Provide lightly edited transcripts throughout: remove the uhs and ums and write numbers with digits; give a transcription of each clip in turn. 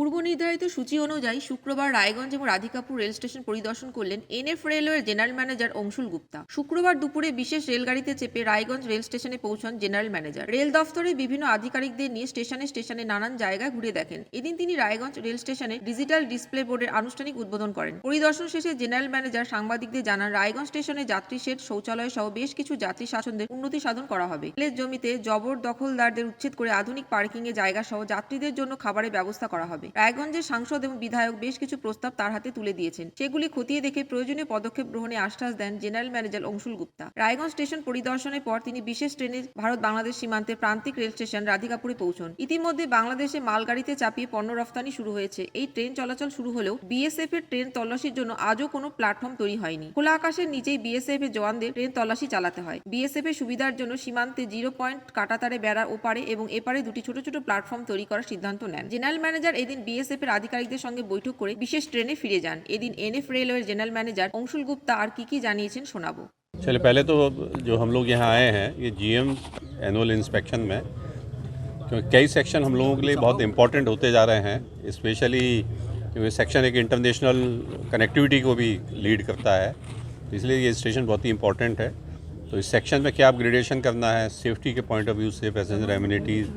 পূর্ব নির্ধারিত সূচি অনুযায়ী শুক্রবার রায়গঞ্জ এবং রাধিকাপুর রেল স্টেশন পরিদর্শন করলেন এনএফ রেলওয়ের জেনারেল ম্যানেজার অংশুল গুপ্তা। শুক্রবার দুপুরে বিশেষ রেলগাড়িতে চেপে রায়গঞ্জ রেল স্টেশনে পৌঁছান জেনারেল ম্যানেজার। রেল দফতরে বিভিন্ন আধিকারিকদের নিয়ে স্টেশনে নানান জায়গায় ঘুরে দেখেন। এদিন তিনি রায়গঞ্জ রেল স্টেশনে ডিজিটাল ডিসপ্লে বোর্ডের আনুষ্ঠানিক উদ্বোধন করেন। পরিদর্শন শেষে জেনারেল ম্যানেজার সাংবাদিকদের জানান, রায়গঞ্জ স্টেশনে যাত্রী শেড, শৌচালয় সহ বেশ কিছু যাত্রী স্বাচ্ছন্দ্যের উন্নতি সাধন করা হবে। রেলের জমিতে জবরদখলদারদের উচ্ছেদ করে আধুনিক পার্কিং এর জায়গা সহ যাত্রীদের জন্য খাবারের ব্যবস্থা করা হবে। রায়গঞ্জের সাংসদ এবং বিধায়ক বেশ কিছু প্রস্তাব তার হাতে তুলে দিয়েছেন। সেগুলি খতিয়ে দেখে প্রয়োজনীয় পদক্ষেপ গ্রহণে আশ্বাস দেন general manager Anshul Gupta. Raiganj station পরিদর্শনের পর তিনি বিশেষ ট্রেনে ভারত বাংলাদেশ সীমান্তে প্রান্তিক রেল স্টেশন রাধিকাপুরে পৌঁছন। ইতিমধ্যে বাংলাদেশে মালগাড়িতে চাপিয়ে পণ্য রফতানি শুরু হয়েছে। এই ট্রেন চলাচল শুরু হলেও বিএসএফ এর ট্রেন তল্লাশির জন্য আজও কোনো প্ল্যাটফর্ম তৈরি হয়নি। খোলা আকাশের নিচেই বিএসএফ এর জওয়ানদের ট্রেন তল্লাশি চালাতে হয়। বিএসএফ এর সুবিধার জন্য সীমান্তে 0 পয়েন্ট কাঁটাতারে বেড়ার ওপারে এবং এপারে দুটি ছোট ছোট প্ল্যাটফর্ম তৈরি করার সিদ্ধান্ত নেন। জেনারেল ম্যানেজার এদিন বিএসএফ এর আধিকারিকদের সঙ্গে বৈঠক করে বিশেষ ট্রেনে ফিরে যান। এদিন এনএফ রেলওয়ের জেনারেল ম্যানেজার অংশুল গুপ্তা আর কি জানিয়েছেন শোনাবো। चलिए, पहले तो जो हम लोग यहाँ आए हैं ये जीएम एनुअल इंस्पेक्शन में, क्योंकि कई सेक्शन हम लोगों के लिए बहुत इंपॉर्टेंट होते जा रहे हैं। स्पेशली क्योंकि सेक्शन एक इंटरनेशनल कनेक्टिविटी को भी लीड करता है, तो इसलिए ये स्टेशन बहुत ही इंपॉर्टेंट है। तो इस सेक्शन में क्या अपग्रेडेशन करना है, सेफ्टी के पॉइंट ऑफ व्यू से, पैसेंजर एमिनिटीज़,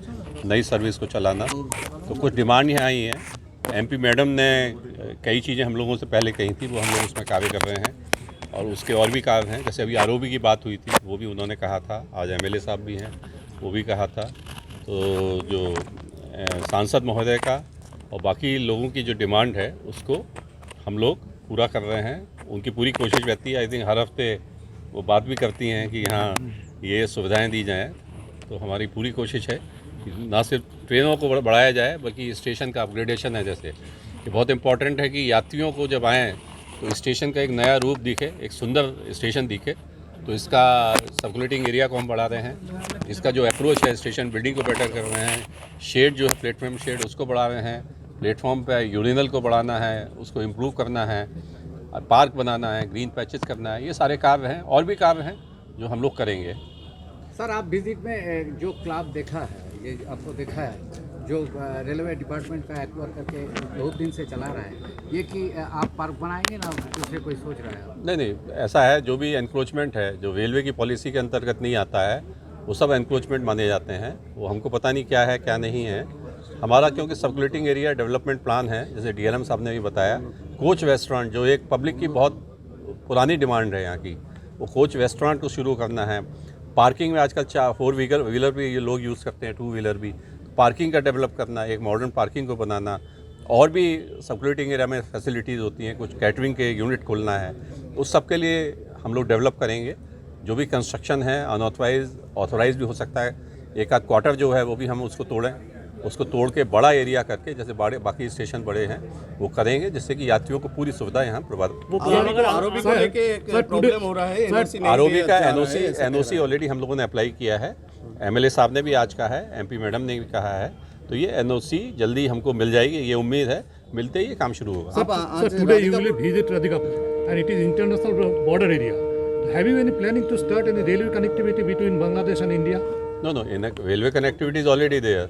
नई सर्विस को चलाना, तो कुछ डिमांड यहाँ आई है। एमपी मैडम ने कई चीज़ें हम लोगों से पहले कही थी, वो हम लोग उसमें कार्य कर रहे हैं और उसके और भी कार्य हैं। जैसे अभी आरओबी की बात हुई थी, वो भी उन्होंने कहा था। आज एमएलए साहब भी हैं, वो भी कहा था। तो जो सांसद महोदय का और बाकी लोगों की जो डिमांड है उसको हम लोग पूरा कर रहे हैं। उनकी पूरी कोशिश रहती है। आई थिंक हर हफ्ते वो बात भी करती हैं कि यहाँ ये सुविधाएं दी जाएँ। तो हमारी पूरी कोशिश है कि ना सिर्फ ट्रेनों को बढ़ाया जाए बल्कि स्टेशन का अपग्रेडेशन है। जैसे कि बहुत इम्पॉर्टेंट है कि यात्रियों को जब आएँ तो स्टेशन का एक नया रूप दिखे, एक सुंदर स्टेशन दिखे। तो इसका सर्कुलेटिंग एरिया को हम बढ़ा रहे हैं। इसका जो अप्रोच है, स्टेशन बिल्डिंग को बेटर कर रहे हैं। शेड जो है, प्लेटफॉर्म शेड, उसको बढ़ा रहे हैं। प्लेटफॉर्म पे यूरिनल को बढ़ाना है, उसको इम्प्रूव करना है, पार्क बनाना है, ग्रीन पैचेस करना है। ये सारे कार्य हैं और भी कार्य हैं जो हम लोग करेंगे। सर, आप विजिट में जो क्लब देखा है, ये आपको देखा है जो रेलवे डिपार्टमेंट का एक्वायर करके बहुत दिन से चला रहा है, ये कि आप पार्क बनाएंगे ना, दूसरे कोई सोच रहा है? नहीं, ऐसा है, जो भी एनक्रोचमेंट है जो रेलवे की पॉलिसी के अंतर्गत नहीं आता है वो सब एनक्रोचमेंट माने जाते हैं। वो हमको पता नहीं क्या है क्या नहीं है। हमारा क्योंकि सर्कुलेटिंग एरिया डेवलपमेंट प्लान है, जैसे डीआरएम साहब ने भी बताया, कोच रेस्टोरेंट जो एक पब्लिक की बहुत पुरानी डिमांड है यहाँ की, वो कोच रेस्टोरेंट को शुरू करना है। पार्किंग में आजकल 4 व्हीलर भी ये लोग यूज़ करते हैं, 2 व्हीलर भी। पार्किंग का डेवलप करना, एक मॉडर्न पार्किंग को बनाना, और भी सर्कुलेटिंग एरिया में फैसिलिटीज़ होती हैं, कुछ कैटरिंग के यूनिट खोलना है। उस सब के लिए हम लोग डेवलप करेंगे। जो भी कंस्ट्रक्शन है अनऑथराइज, ऑथराइज भी हो सकता है। एक आध क्वार्टर जो है वो भी हम उसको तोड़ें, उसको तोड़ के बड़ा एरिया करके, जैसे बाकी स्टेशन बड़े हैं वो करेंगे, जिससे कि यात्रियों को पूरी सुविधा यहाँ प्रोवाइड। आरओबी को लेके एक प्रॉब्लम हो रहा है। आरओबी का एनओसी ऑलरेडी हम लोगों ने अप्लाई किया है। एमएलए साहब ने भी आज कहा है, एमपी मैडम ने भी कहा है। तो ये एनओसी जल्दी हमको मिल जाएगी, ये उम्मीद है। मिलते ही ये काम शुरू होगा। Sir, today you will visit Radhikapur and it is international border area. Have you any planning to start any railway connectivity between Bangladesh and India? No, railway connectivity is already there.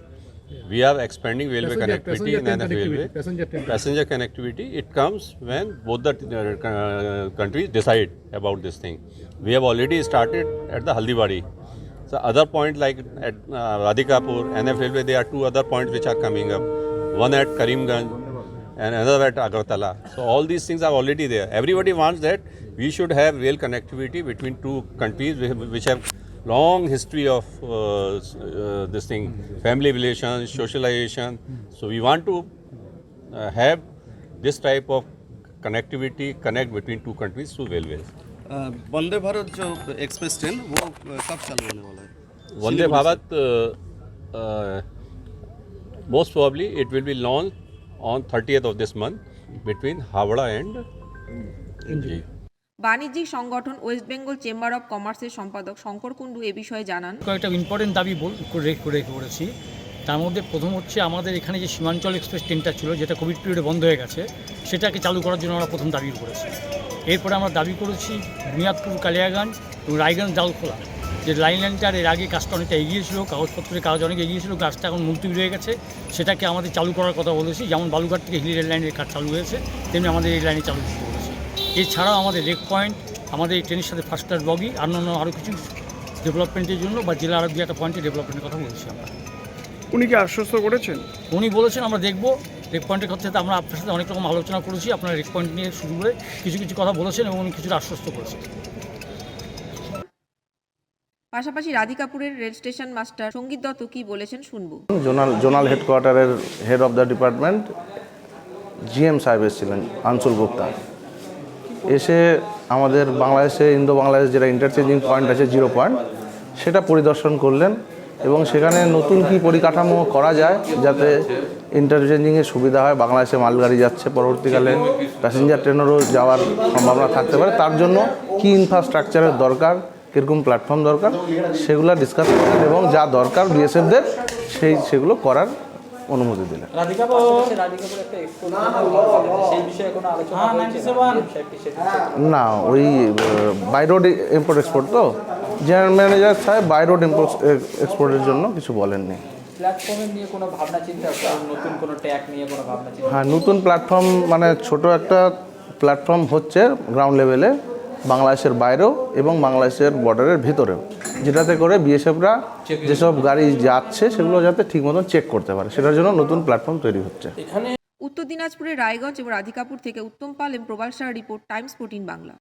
We are expanding railway connectivity in NF Railway. Passenger connectivity, it comes when both the countries decide about this thing. We have already started at the Haldwani. So other point like at Radhikapur, NF Railway, there are 2 other points which are coming up. One at Karimganj and another at Agartala. So all these things are already there. Everybody wants that we should have rail connectivity between 2 countries which have long history of this thing, family relations, socialization. So we want to have this type of connectivity, connect between 2 countries through railways. Vande Bharat जो express train वो कब चालू होने वाला है? Vande Bharat most probably it will be launched on 30th of this month between Howrah and Inji. বাণিজ্যিক সংগঠন West Bengal chamber of কমার্সের সম্পাদক শঙ্কর কুণ্ডু এ বিষয়ে জানান, কয়েকটা ইম্পর্টেন্ট দাবি করেছি। তার মধ্যে প্রথম হচ্ছে আমাদের এখানে যে সীমাঞ্চল এক্সপ্রেস ট্রেনটা ছিল, যেটা কোভিড পিরিয়ডে বন্ধ হয়ে গেছে, সেটাকে চালু করার জন্য আমরা প্রথম দাবি করেছি। এরপরে আমরা দাবি করেছি বুনিয়াদপুর কালিয়াগঞ্জ এবং রায়গঞ্জ জালখোলা যে লাইনটার এর আগে কাজটা অনেকটা এগিয়ে ছিল, কাগজপত্রের কাজ অনেক এগিয়ে ছিল, কাজটা এখন মুলতবি রয়ে গেছে, সেটাকে আমাদের চালু করার কথা বলেছি। যেমন বালুঘাট থেকে হিলি রেল লাইনের কাজ চালু হয়েছে, তেমনি আমাদের এই লাইনে চালু করতে বলেছি। এছাড়াও আমাদের রেক পয়েন্ট, আমাদের এই ট্রেনের সাথে ফার্স্ট ক্লাস বগি, অন্যান্য আরও কিছু ডেভেলপমেন্টের জন্য বা জেলার আরও দু একটা পয়েন্টে ডেভেলপমেন্টের কথা বলছি আমরা। উনি কি আশ্বস্ত করেছেন? উনি বলেছেন আমরা দেখব। রেক পয়েন্টের ক্ষেত্রে আমরা আপনার সাথে অনেক রকম আলোচনা করেছি, আপনার রেক পয়েন্ট নিয়ে শুরু করে কিছু কিছু কথা বলেছেন এবং উনি কিছুটা আশ্বস্ত করেছেন। পাশাপাশি রাধিকাপুরের রেল স্টেশন মাস্টার সঙ্গীত দত্ত কি বলেছেন শুনবো। জোনাল হেডকোয়ার্টারের head of the department GM সাহেব এসেছিলেন, আনসুল গুপ্তা, এসে আমাদের বাংলাদেশে ইন্দো বাংলাদেশ যেটা ইন্টারচেঞ্জিং পয়েন্ট আছে 0 পয়েন্ট, সেটা পরিদর্শন করলেন এবং সেখানে নতুন কি পরিকাঠামো করা যায় যাতে ইন্টারচেঞ্জিংয়ের সুবিধা হয়। বাংলাদেশে মালগাড়ি যাচ্ছে, পরবর্তীকালে প্যাসেঞ্জার ট্রেনেরও যাওয়ার সম্ভাবনা থাকতে পারে, তার জন্য কি ইনফ্রাস্ট্রাকচারের দরকার, কীরকম প্ল্যাটফর্ম দরকার, সেগুলো ডিসকাস করেন এবং যা দরকার বিএসএফদের সেগুলো করার অনুমতি দিলেন। না, ওই বাই রোড ইম্পোর্ট এক্সপোর্ট তো জেনারেল ম্যানেজার সাহেব বাই রোড ইম্পোর্ট এক্সপোর্টের জন্য কিছু বলেননি। হ্যাঁ, নতুন প্ল্যাটফর্ম মানে ছোট একটা প্ল্যাটফর্ম হচ্ছে গ্রাউন্ড লেভেলে বাংলাদেশের বাইরেও এবং বাংলাদেশের বর্ডারের ভিতরেও, যেটাতে করে বিএসএফরা যেসব গাড়ি যাচ্ছে সেগুলো যাতে ঠিক মতন চেক করতে পারে, সেটার জন্য নতুন প্ল্যাটফর্ম তৈরি হচ্ছে। উত্তর দিনাজপুরের রায়গঞ্জ এবং রাধিকাপুর থেকে উত্তম পাল এবং প্রবাল সাহা রিপোর্ট, টাইমস 14 বাংলা।